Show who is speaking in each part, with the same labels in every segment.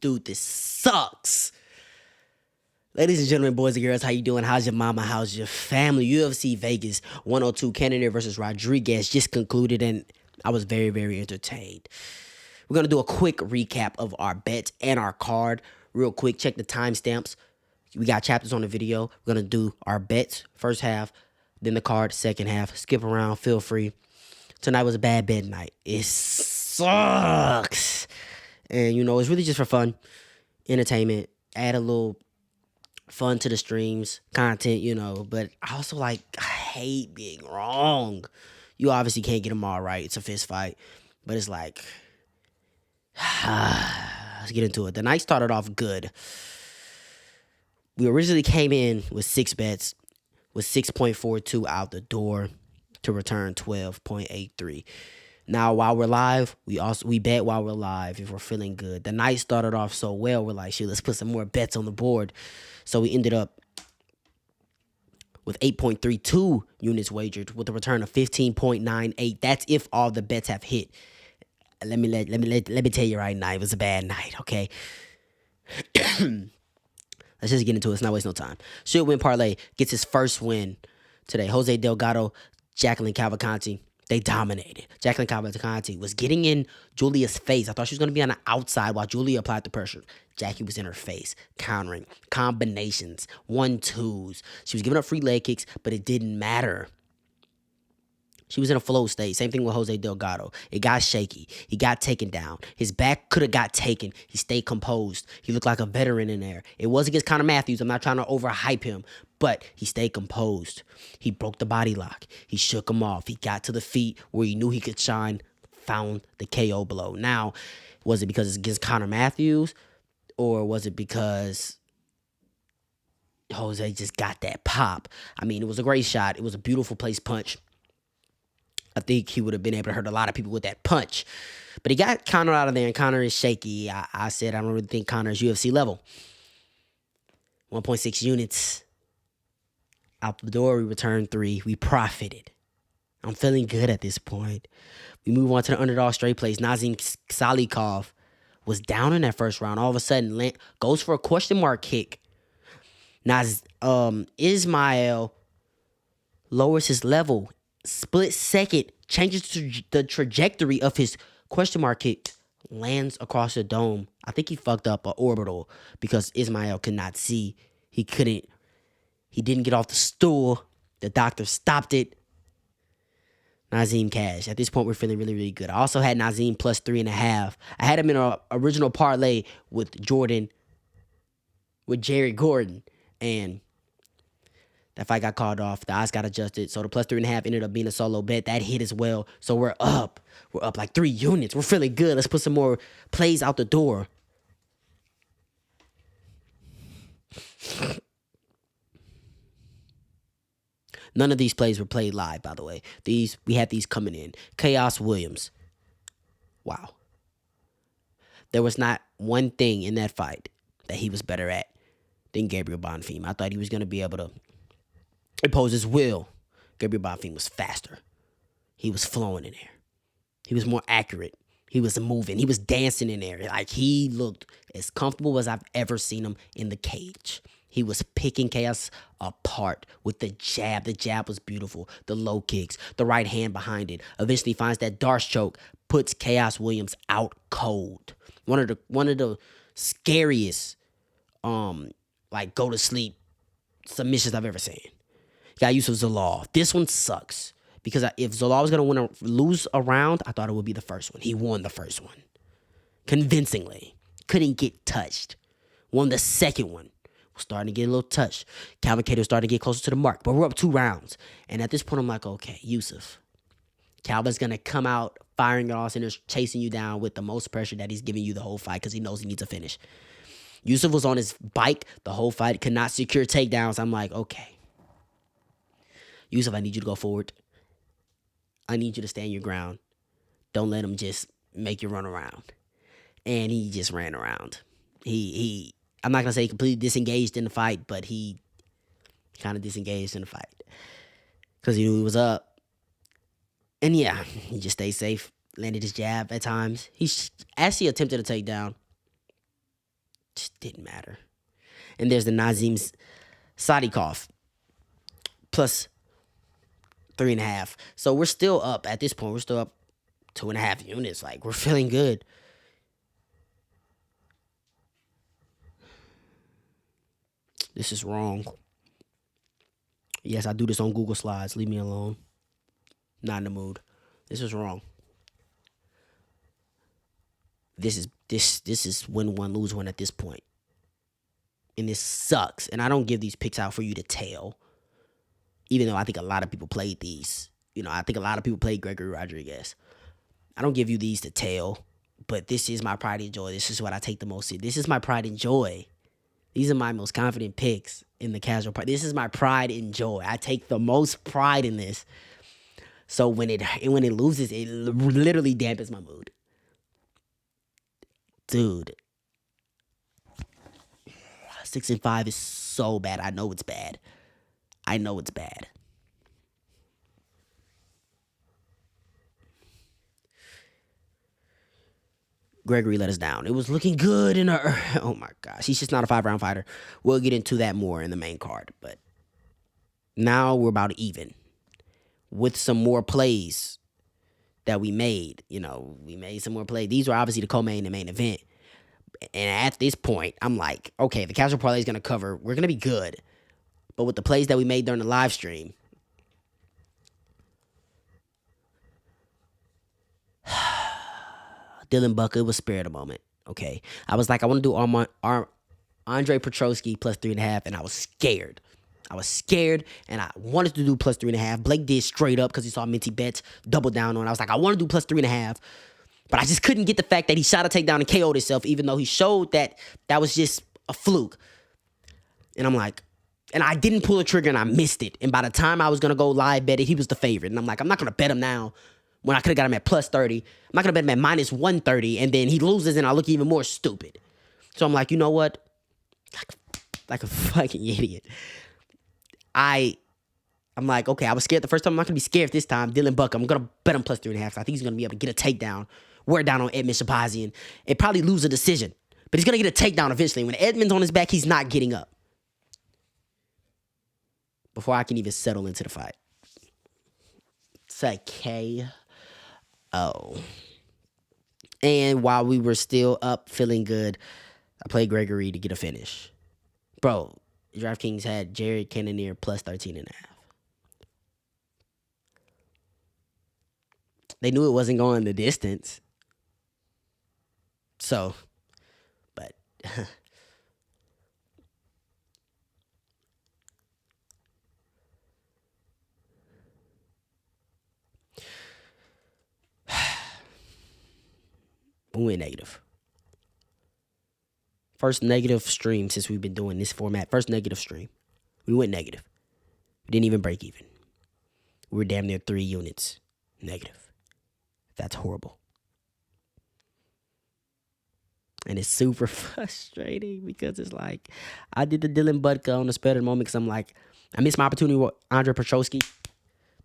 Speaker 1: dude, this sucks. Ladies and gentlemen, boys and girls, how you doing? How's your mama? How's your family? UFC Vegas 102 Cannonier versus Rodrigues just concluded, and I was very, very entertained. We're going to do a quick recap of our bets and our card. Real quick, check the timestamps. We got chapters on the video. We're going to do our bets first half, then the card second half. Skip around, feel free. Tonight was a bad bet night. It sucks. And, it's really just for fun, entertainment, add a little fun to the streams, content, But I also, I hate being wrong. You obviously can't get them all right. It's a fist fight. But it's like, let's get into it. The night started off good. We originally came in with 6 bets, with 6.42 out the door to return 12.83. Now, while we're live, we bet while we're live if we're feeling good. The night started off so well, we're like, shit, let's put some more bets on the board. So we ended up with 8.32 units wagered with a return of 15.98. That's if all the bets have hit. Let me tell you right now, it was a bad night, okay? Let's just get into it. Let's not waste no time. Should win parlay gets his first win today. Jose Delgado, Jacqueline Cavalcanti. They dominated. Jacqueline Cavalcanti was getting in Julia's face. I thought she was going to be on the outside while Julia applied the pressure. Jackie was in her face, countering, combinations, 1-2s. She was giving up free leg kicks, but it didn't matter. She was in a flow state. Same thing with Jose Delgado. It got shaky. He got taken down. His back could have got taken. He stayed composed. He looked like a veteran in there. It was against Conor Matthews. I'm not trying to overhype him, but he stayed composed. He broke the body lock. He shook him off. He got to the feet where he knew he could shine, found the KO blow. Now, was it because it's against Conor Matthews, or was it because Jose just got that pop? I mean, it was a great shot. It was a beautiful place punch. I think he would have been able to hurt a lot of people with that punch. But he got Conor out of there, and Conor is shaky. I said I don't really think Conor is UFC level. 1.6 units. Out the door, we returned 3. We profited. I'm feeling good at this point. We move on to the underdog straight plays. Nazim Salikov was down in that first round. All of a sudden, goes for a question mark kick. Ismail lowers his level. Split second, changes the trajectory of his question mark kick, lands across the dome. I think he fucked up an orbital because Ismail could not see. He didn't get off the stool. The doctor stopped it. Nazim cash. At this point, we're feeling really, really good. I also had Nazim plus 3.5. I had him in an original parlay with Jerry Gordon, and that fight got called off. The odds got adjusted. So the plus 3.5 ended up being a solo bet. That hit as well. So we're up. We're up like 3 units. We're feeling good. Let's put some more plays out the door. None of these plays were played live, by the way. We had these coming in. Chaos Williams. Wow. There was not one thing in that fight that he was better at than Gabriel Bonfim. I thought he was going to be able to impose his will. Gabriel Bonfim was faster. He was flowing in there. He was more accurate. He was moving. He was dancing in there. Like, he looked as comfortable as I've ever seen him in the cage. He was picking Chaos apart with the jab. The jab was beautiful. The low kicks, the right hand behind it. Eventually finds that Darce choke, puts Chaos Williams out cold. One of the scariest go to sleep submissions I've ever seen. Got use of Zalal. This one sucks because if Zalal was going to lose a round, I thought it would be the first one. He won the first one convincingly. Couldn't get touched. Won the second one. Was starting to get a little touched. Calvin Cater started to get closer to the mark, but we're up 2 rounds. And at this point, I'm like, okay, Yusuf. Calvin's going to come out firing at all centers, chasing you down with the most pressure that he's giving you the whole fight because he knows he needs a finish. Yusuf was on his bike the whole fight, could not secure takedowns. I'm like, okay. Yusuf, I need you to go forward. I need you to stand your ground. Don't let him just make you run around. And he just ran around. I'm not going to say he completely disengaged in the fight, but he kind of disengaged in the fight. Because he knew he was up. And yeah, he just stayed safe. Landed his jab at times. He actually attempted a takedown. Didn't matter. And there's the Nazim Sadikov plus 3.5. So we're still up at this point. We're still up 2.5 units. Like, we're feeling good. This is wrong. Yes, I do this on Google Slides. Leave me alone. Not in the mood. This is wrong. This is win one, lose one at this point. And this sucks. And I don't give these picks out for you to tell. Even though I think a lot of people played these. I think a lot of people played Gregory Rodrigues. I don't give you these to tell. But this is my pride and joy. This is what I take the most in. This is my pride and joy. These are my most confident picks in the casual part. This is my pride and joy. I take the most pride in this. So when it loses, it literally dampens my mood. Dude. 6-5 is so bad. I know it's bad. Gregory let us down. It was looking good in her. Oh my gosh. He's just not a 5-round fighter. We'll get into that more in the main card. But now we're about even. With some more plays that we made. We made some more plays. These were obviously the co-main and main event. And at this point, I'm like, okay, the casual parlay is going to cover. We're going to be good. But with the plays that we made during the live stream, Dylan Bucker was spirit a moment, okay? I was like, I want to do Andre Petrosky plus 3.5, and I was scared. And I wanted to do plus 3.5. Blake did straight up because he saw Minty Betts double down on it. I was like, I want to do plus 3.5. But I just couldn't get the fact that he shot a takedown and KO'd himself, even though he showed that was just a fluke. And I'm like, and I didn't pull the trigger and I missed it. And by the time I was going to go live bet it, he was the favorite. And I'm like, I'm not going to bet him now when I could have got him at plus 30. I'm not going to bet him at minus 130. And then he loses and I look even more stupid. So I'm like, you know what? Like a fucking idiot. I'm like, okay, I was scared the first time. I'm not going to be scared this time. Dylan Buck, I'm going to bet him plus 3.5. So I think he's going to be able to get a takedown, wear down on Edmund Shabazian, and probably lose a decision. But he's going to get a takedown eventually. When Edmund's on his back, he's not getting up. Before I can even settle into the fight. It's like KO. And while we were still up, feeling good, I played Gregory to get a finish. Bro, DraftKings had Jared Cannonier plus 13.5. They knew it wasn't going the distance. So, but we went negative. First negative stream since we've been doing this format. First negative stream. We went negative. We didn't even break even. We were damn near 3 units negative. That's horrible. And it's super frustrating because it's like, I did the Dylan Budka on the spur of the moment because I'm like, I missed my opportunity with Andre Petrosky.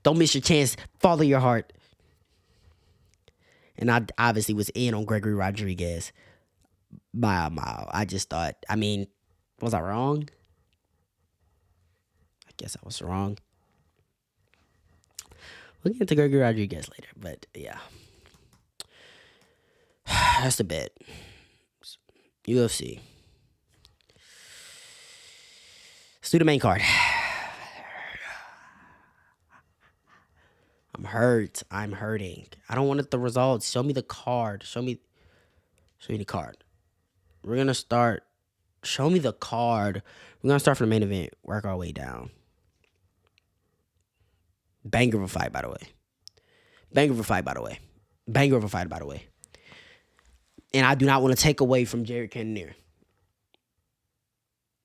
Speaker 1: Don't miss your chance. Follow your heart. And I obviously was in on Gregory Rodrigues by a mile. I just thought, was I wrong? I guess I was wrong. We'll get into Gregory Rodrigues later, but yeah. That's the bet. UFC. Let's do the main card. I'm hurt. I'm hurting. I don't want the results. Show me the card. Show me the card. We're going to start. Show me the card. We're going to start from the main event. Work our way down. Banger of a fight, by the way. And I do not want to take away from Jared Cannonier.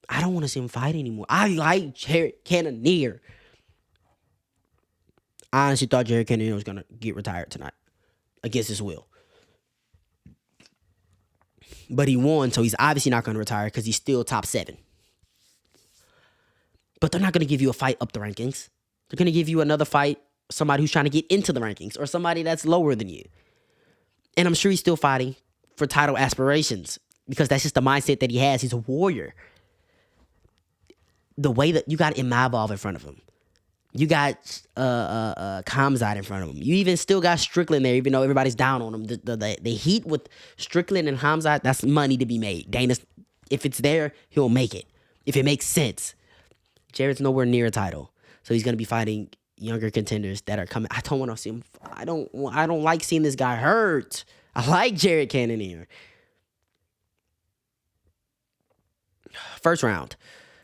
Speaker 1: I don't want to see him fight anymore. I like Jared Cannonier. I honestly thought Jared Cannonier was going to get retired tonight against his will. But he won, so he's obviously not going to retire because he's still top 7. But they're not going to give you a fight up the rankings. They're going to give you another fight, somebody who's trying to get into the rankings, or somebody that's lower than you. And I'm sure he's still fighting for title aspirations. because that's just the mindset that he has. He's a warrior. The way that you got Imavov in front of him. You got Kamzat in front of him. You even still got Strickland there, even though everybody's down on him. The heat with Strickland and Kamzat, that's money to be made. Dana's, if it's there, he'll make it. If it makes sense. Jared's nowhere near a title. So he's going to be fighting younger contenders that are coming. I don't want to see him. I don't like seeing this guy hurt. I like Jared Cannonier. First round,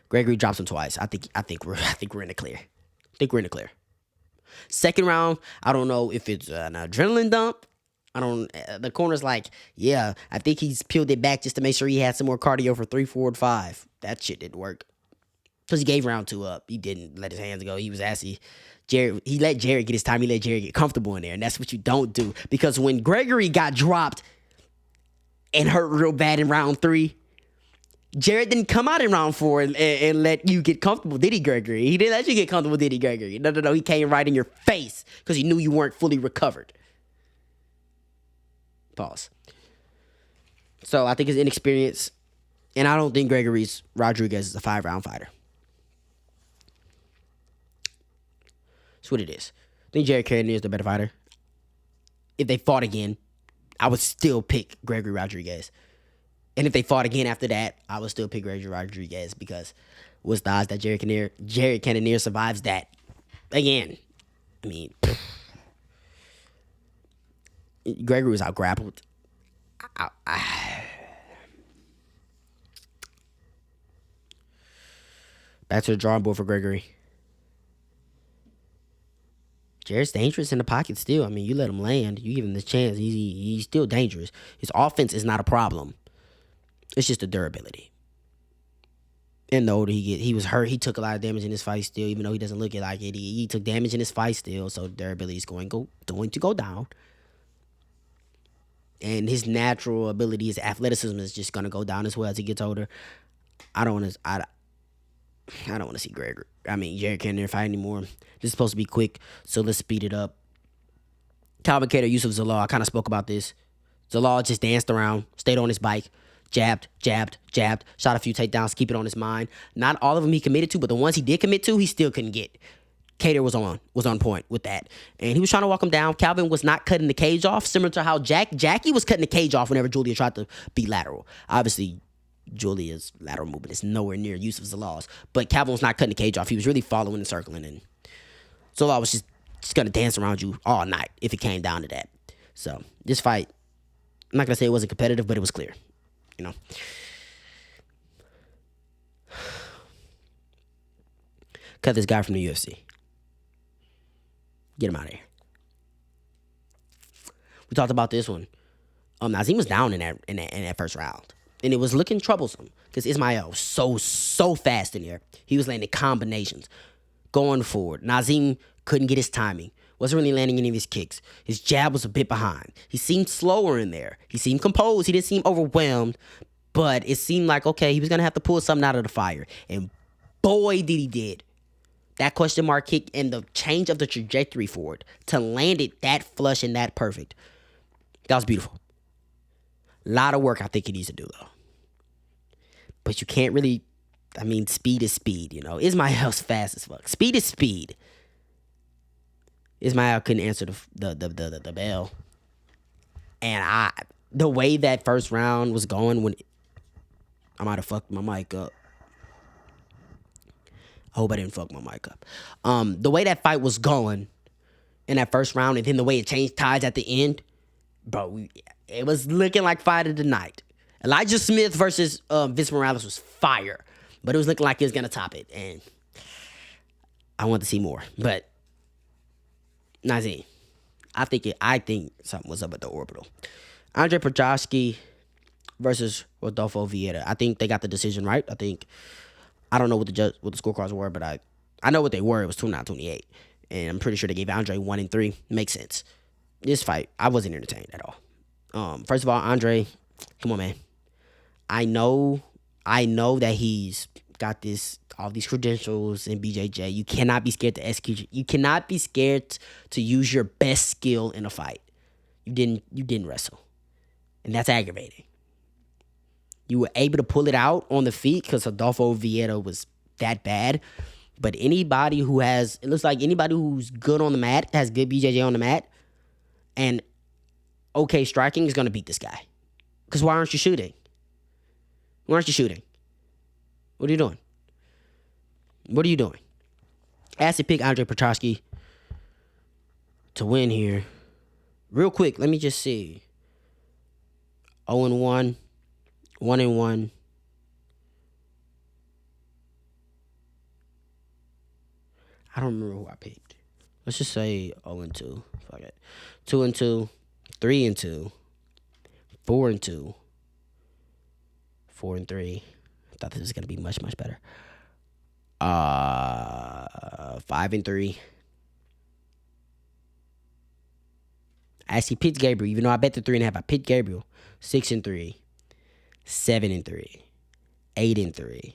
Speaker 1: Gregory drops him twice. I think we're in the clear. Second round, I don't know if it's an adrenaline dump. The corner's like, yeah, I think he's peeled it back just to make sure he had some more cardio for 3, 4, and 5. That shit didn't work. Because he gave round 2 up. He didn't let his hands go. He was assy. He let Jared get his time. He let Jared get comfortable in there. And that's what you don't do. Because when Gregory got dropped and hurt real bad in round 3, Jared didn't come out in round 4 and let you get comfortable, did he, Gregory? He didn't let you get comfortable, did he, Gregory? No. He came right in your face because he knew you weren't fully recovered. Pause. So I think his inexperience, and I don't think Rodrigues is a 5-round fighter. That's what it is. I think Jared Cannonier is the better fighter. If they fought again, I would still pick Gregory Rodrigues. And if they fought again after that, I would still pick Gregory Rodrigues because what's the odds that Jared Cannonier survives that again? I mean, Gregory was out grappled. Back to the drawing board for Gregory. Jared's dangerous in the pocket still. I mean, you let him land, you give him this chance, he's still dangerous. His offense is not a problem. It's just the durability. And the older he gets, he was hurt. He took a lot of damage in his fight still, even though he doesn't look it like it. He took damage in his fight still, so durability is going to go down. And his natural ability, his athleticism is just going to go down as well as he gets older. I don't want to see Jared Cannonier fight anymore. This is supposed to be quick, so let's speed it up. Calvin Kattar, Yusuf Zalal, I kind of spoke about this. Zalal just danced around, stayed on his bike, jabbed, shot a few takedowns, keep it on his mind. Not all of them he committed to, but the ones he did commit to, he still couldn't get. Kattar was on point with that. And he was trying to walk him down. Calvin was not cutting the cage off, similar to how Jackie was cutting the cage off whenever Julia tried to be lateral. Obviously, Julia's lateral movement is nowhere near Yusuf Zalal's, but Calvin was not cutting the cage off. He was really following and circling, and Zalal was just going to dance around you all night if it came down to that. So this fight, I'm not going to say it wasn't competitive, but it was clear. Cut this guy from the UFC. Get him out of here. We talked about this one. Nazim was down in that first round. And it was looking troublesome because Ismail was so fast in there. He was landing combinations going forward. Nazim couldn't get his timing. Wasn't really landing any of his kicks. His jab was a bit behind. He seemed slower in there. He seemed composed. He didn't seem overwhelmed. But it seemed like, okay, he was going to have to pull something out of the fire. And boy, did he did. That question mark kick and the change of the trajectory for it to land it that flush and that perfect. That was beautiful. A lot of work I think he needs to do, though. But you can't really, speed is speed, Ismail's fast as fuck. Speed is speed. Ismail couldn't answer the bell. And the way that first round was going, when I might have fucked my mic up. I hope I didn't fuck my mic up. The way that fight was going in that first round, and then the way it changed tides at the end, bro, it was looking like fight of the night. Elijah Smith versus Vince Morales was fire, but it was looking like it was gonna top it, and I want to see more. But Nazim, I think something was up at the orbital. Andre Prochazka versus Rodolfo Vieira. I think they got the decision right. I don't know what the scorecards were, but I know what they were. It was 29-28, and I'm pretty sure they gave Andre 1-3. Makes sense. This fight, I wasn't entertained at all. First of all, Andre, come on, man. I know that he's got all these credentials in BJJ. You cannot be scared to execute. You cannot be scared to use your best skill in a fight. You didn't wrestle, and that's aggravating. You were able to pull it out on the feet because Adolfo Vieira was that bad. But anybody who has, it looks like anybody who's good on the mat, has good BJJ on the mat, and okay striking is going to beat this guy. Because why aren't you shooting? Why aren't you shooting? What are you doing? What are you doing? I have to pick Andre Petrosky to win here. Real quick, let me just see. 0-1, 1-1. I don't remember who I picked. Let's just say 0-2. Fuck it. 2-2, 3-2, 4-2, 4-3. I thought this was gonna be much, much better. 5-3. I actually picked Gabriel, even though I bet the 3.5. I picked Gabriel. 6-3, 7-3, 8-3,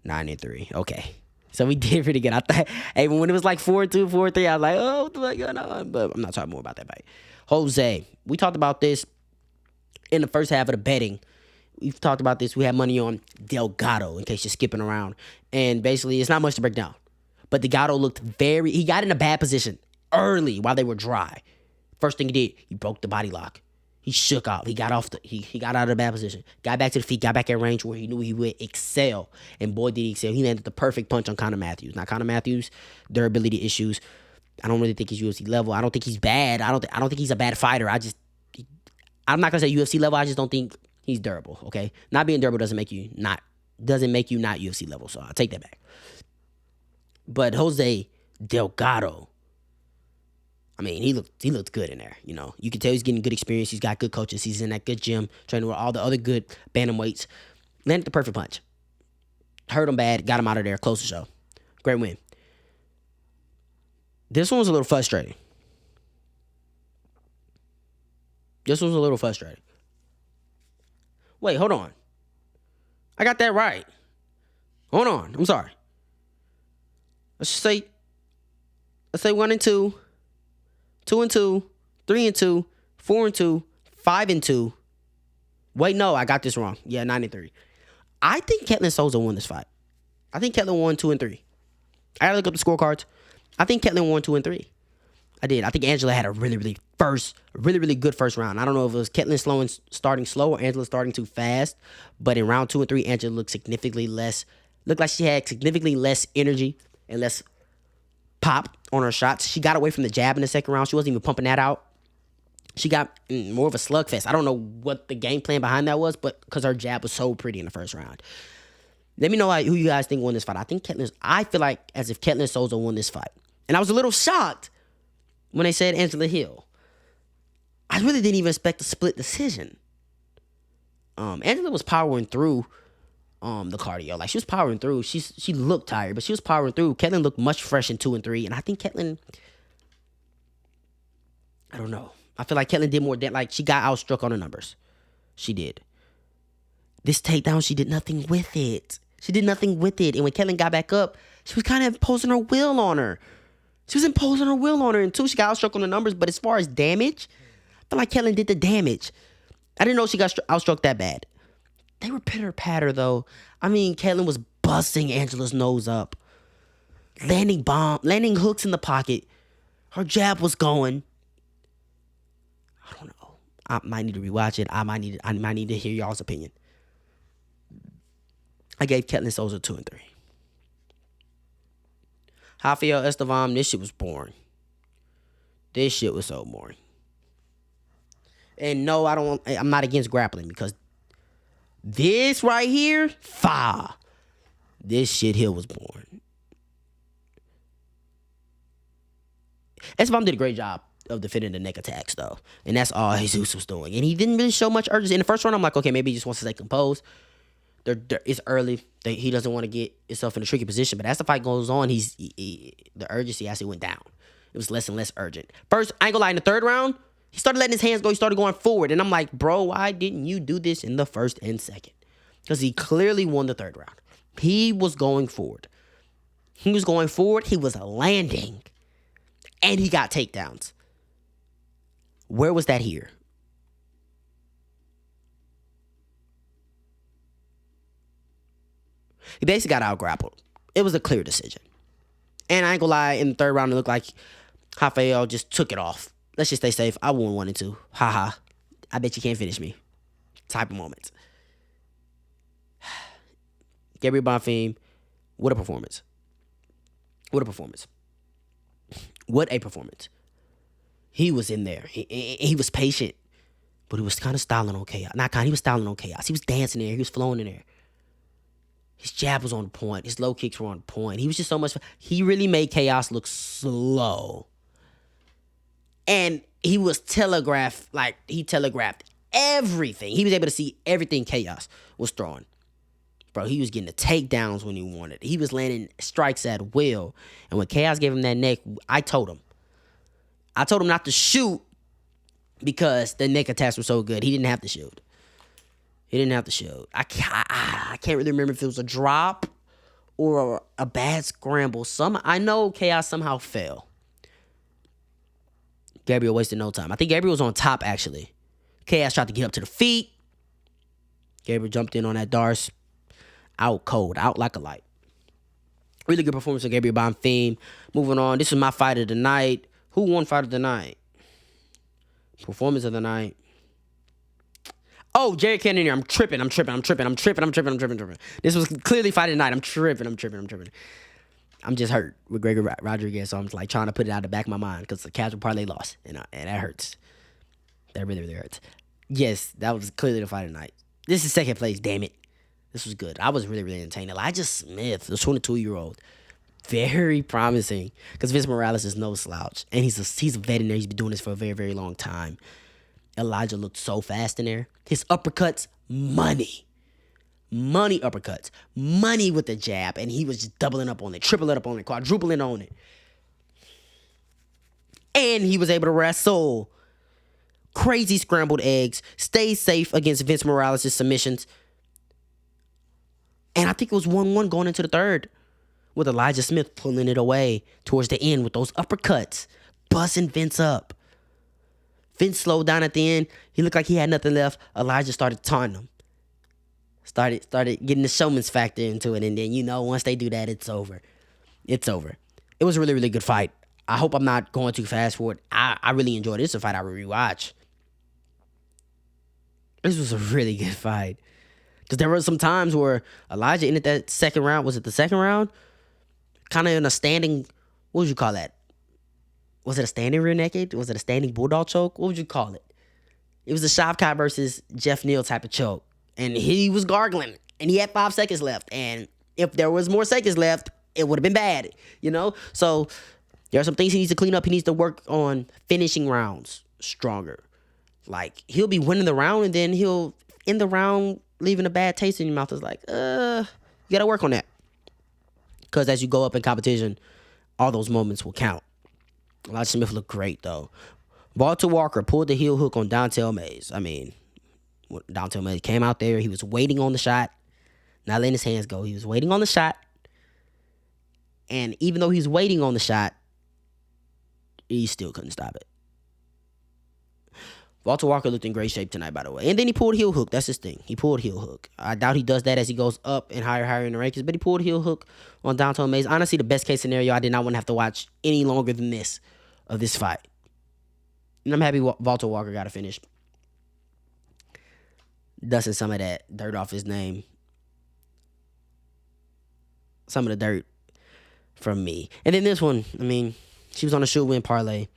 Speaker 1: 9-3. Okay. So we did pretty good. I thought, hey, when it was like 4-2, 4-3, I was like, oh, what the fuck going on? But I'm not talking more about that fight. Jose, we talked about this in the first half of the betting. We've talked about this. We had money on Delgado, in case you're skipping around. And basically, it's not much to break down. But Delgado looked he got in a bad position early while they were dry. First thing he did, he broke the body lock. He shook out. He got he got out of a bad position. Got back to the feet, got back at range where he knew he would excel. And boy, did he excel. He landed the perfect punch on Conor Matthews. Now, Conor Matthews, durability issues. I don't really think he's UFC level. I don't think he's bad. I don't think he's a bad fighter. I'm not gonna say UFC level. I just don't think he's durable. Okay, not being durable doesn't make you not UFC level. So I'll take that back. But Jose Delgado, I mean, he looked good in there. You know, you can tell he's getting good experience. He's got good coaches. He's in that good gym, training with all the other good bantamweights. Landed the perfect punch. Hurt him bad. Got him out of there. Close the show. Great win. This one was a little frustrating. Wait, hold on. I got that right. Hold on. I'm sorry. Let's say 1-2, 2-2, 3-2, 4-2, 5-2. Wait, no, I got this wrong. Yeah, 9-3. I think Ketlin Souza won this fight. I think Ketlin won 2-3. I gotta look up the scorecards. I think Ketlin won 2-3. I did. I think Angela had a really good first round. I don't know if it was Ketlin starting slow or Angela starting too fast. But in round 2 and 3, Angela looked like she had significantly less energy and less pop on her shots. She got away from the jab in the second round. She wasn't even pumping that out. She got more of a slugfest. I don't know what the game plan behind that was, but because her jab was so pretty in the first round. Let me know who you guys think won this fight. I feel like as if Ketlin Souza won this fight. And I was a little shocked when they said Angela Hill. I really didn't even expect a split decision. Angela was powering through the cardio. Like, she was powering through. She looked tired, but she was powering through. Ketlin looked much fresh in 2 and 3. And I think Ketlin, I don't know. I feel like Ketlin did more like she got outstruck on the numbers. She did. This takedown, she did nothing with it. And when Ketlin got back up, she was kind of imposing her will on her. And 2, she got outstruck on the numbers. But as far as damage, I feel like Ketlin did the damage. I didn't know she got outstruck that bad. They were pitter-patter, though. I mean, Ketlin was busting Angela's nose up. Landing hooks in the pocket. Her jab was going. I don't know. I might need to rewatch it. I might need to hear y'all's opinion. I gave Ketlin Souza 2 and 3. Rafael Estevam, this shit was boring. This shit was so boring. And no, I'm not against grappling because this right here, this shit here was boring. Estevam did a great job of defending the neck attacks, though. And that's all Jesus was doing. And he didn't really show much urgency. In the first round, I'm like, okay, maybe he just wants to stay composed. It's early. He doesn't want to get himself in a tricky position. But as the fight goes on, the urgency actually went down. It was less and less urgent. First, I ain't gonna lie, in the third round, he started letting his hands go. He started going forward. And I'm like, bro, why didn't you do this in the first and second? Because he clearly won the third round. He was going forward. He was landing. And he got takedowns. Where was that here? He basically got out grappled. It was a clear decision. And I ain't gonna lie, in the third round, it looked like Rafael just took it off. Let's just stay safe. I won 1 and 2. Haha. I bet you can't finish me. Type of moments. Gabriel Bonfim, what a performance. What a performance. What a performance. He was in there. He was patient, but he was kind of styling on chaos. Not kind, he was styling on chaos. He was dancing there. He was flowing in there. His jab was on point. His low kicks were on point. He was just so much fun. He really made chaos look slow. And he was telegraphed everything. He was able to see everything Chaos was throwing. Bro, he was getting the takedowns when he wanted. He was landing strikes at will. And when Chaos gave him that neck, I told him not to shoot because the neck attacks were so good. He didn't have to shoot. I can't really remember if it was a drop or a bad scramble. I know Chaos somehow fell. Gabriel wasted no time. I think Gabriel was on top, actually. Chaos tried to get up to the feet. Gabriel jumped in on that Darce. Out cold. Out like a light. Really good performance of Gabriel Bonfim. Moving on. This is my fight of the night. Who won fight of the night? Performance of the night. Oh, Jared Cannonier. I'm tripping. This was clearly fight of the night. I'm tripping. I'm just hurt with Gregor Rodrigues, so I'm like trying to put it out of the back of my mind because the casual parlay lost, and that hurts. That really, really hurts. Yes, that was clearly the fight of the night. This is second place, damn it. This was good. I was really, really entertained. Elijah Smith, the 22-year-old, very promising because Vince Morales is no slouch, and he's a veterinarian. He's been doing this for a very, very long time. Elijah looked so fast in there. His uppercuts, money uppercuts, money with the jab, and he was just doubling up on it, tripling up on it, quadrupling on it. And he was able to wrestle. Crazy scrambled eggs, stay safe against Vince Morales' submissions. And I think it was 1-1 going into the third with Elijah Smith pulling it away towards the end with those uppercuts, buzzing Vince up. Vince slowed down at the end. He looked like he had nothing left. Elijah started taunting him. Started getting the showman's factor into it. And then, once they do that, it's over. It's over. It was a really, really good fight. I hope I'm not going too fast for it. I really enjoyed it. It's a fight I will rewatch. This was a really good fight. Because there were some times where Elijah ended that second round. Was it the second round? Kind of in a standing, what would you call that? Was it a standing rear naked? Was it a standing bulldog choke? What would you call it? It was the Shavkat versus Jeff Neal type of choke. And he was gargling. And he had 5 seconds left. And if there was more seconds left, it would have been bad. So there are some things he needs to clean up. He needs to work on finishing rounds stronger. Like, he'll be winning the round, and then he'll end the round leaving a bad taste in your mouth. It's like, you got to work on that. Because as you go up in competition, all those moments will count. Elijah Smith looked great, though. Walter Walker pulled the heel hook on Dontel Mays. I mean, Dontel Mays came out there. He was waiting on the shot, not letting his hands go. He was waiting on the shot. And even though he was waiting on the shot, he still couldn't stop it. Walter Walker looked in great shape tonight, by the way. And then he pulled heel hook. That's his thing. He pulled heel hook. I doubt he does that as he goes up and higher in the rankings, but he pulled heel hook on Dontel Mays. Honestly, the best case scenario, I did not want to have to watch any longer than this of this fight. And I'm happy Walter Walker got a finish. Dusting some of that dirt off his name. Some of the dirt from me. And then this one, she was on a should win parlay.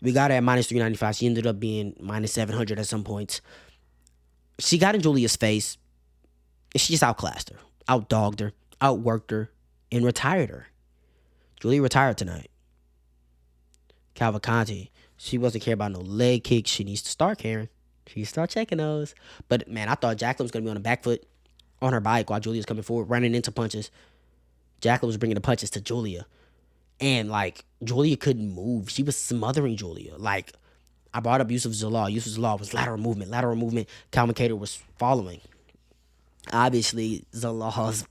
Speaker 1: We got her at minus 395. She ended up being minus 700 at some points. She got in Julia's face, and she just outclassed her, outdogged her, outworked her, and retired her. Julia retired tonight. Cavalcanti, she wasn't care about no leg kicks. She needs to start caring. She needs to start checking those. But, man, I thought Jacqueline was going to be on the back foot on her bike while Julia's coming forward, running into punches. Jacqueline was bringing the punches to Julia. And, Julia couldn't move. She was smothering Julia. I brought up Yusuf Zalal. Yusuf Zalal was lateral movement. Calvin Kattar was following. Obviously, Zalal's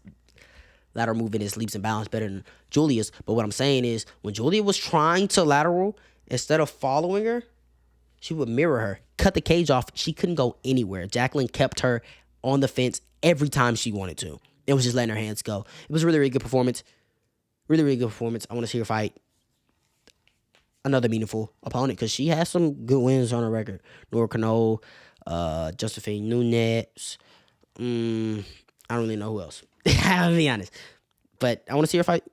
Speaker 1: lateral movement is leaps and bounds better than Julia's. But what I'm saying is, when Julia was trying to lateral, instead of following her, she would mirror her, cut the cage off. She couldn't go anywhere. Jacqueline kept her on the fence every time she wanted to. and was just letting her hands go. It was a really, really good performance. Really, really good performance. I want to see her fight another meaningful opponent because she has some good wins on her record. Nora Cano, Josephine Nunez. I don't really know who else. I'll be honest. But I want to see her fight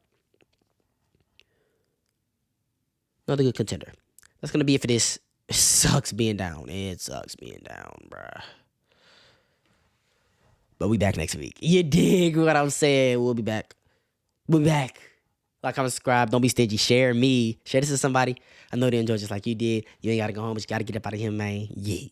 Speaker 1: another good contender. That's going to be it for this. It sucks being down. It sucks being down, bruh. But we back next week. You dig what I'm saying? We'll be back. We'll be back. Like, comment, subscribe. Don't be stingy. Share me. Share this to somebody. I know they enjoy just like you did. You ain't got to go home, but you got to get up out of here, man. Yeah.